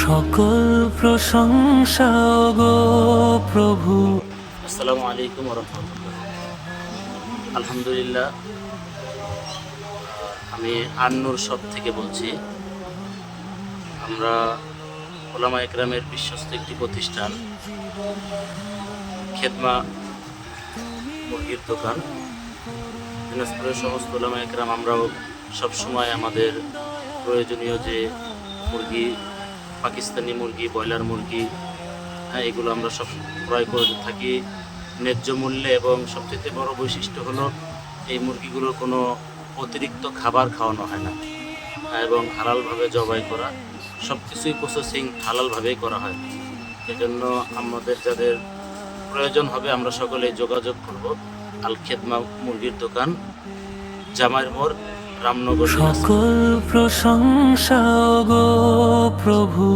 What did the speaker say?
সকল প্রশংসা গো প্রভু। আসসালামু আলাইকুম ওয়া রাহমাতুল্লাহ। আলহামদুলিল্লাহ, আমি আন্নুর শপ থেকে বলছি। আমরা ওলামা একরামের বিশ্বস্ত একটি প্রতিষ্ঠান, খেদমা মুরগির দোকান। দিনাজপুরের সমস্ত ওলামা একরাম আমরাও সবসময় আমাদের প্রয়োজনীয় যে মুরগি, পাকিস্তানি মুরগি, ব্রয়লার মুরগি, এগুলো আমরা সব ক্রয় করে থাকি ন্যায্য মূল্যে। এবং সবচেয়ে বড় বৈশিষ্ট্য হলো এই মুরগিগুলোর কোনো অতিরিক্ত খাবার খাওয়ানো হয় না, এবং হালালভাবে জবাই করা, সব কিছুই প্রসেসিং হালালভাবেই করা হয়। এজন্য আমাদের যাদের প্রয়োজন হবে আমরা সকলেই যোগাযোগ করব। আল খেদমা মুরগির দোকান, জামাইর মোড়, রামনগর। সকল প্রশংসা গো প্রভু।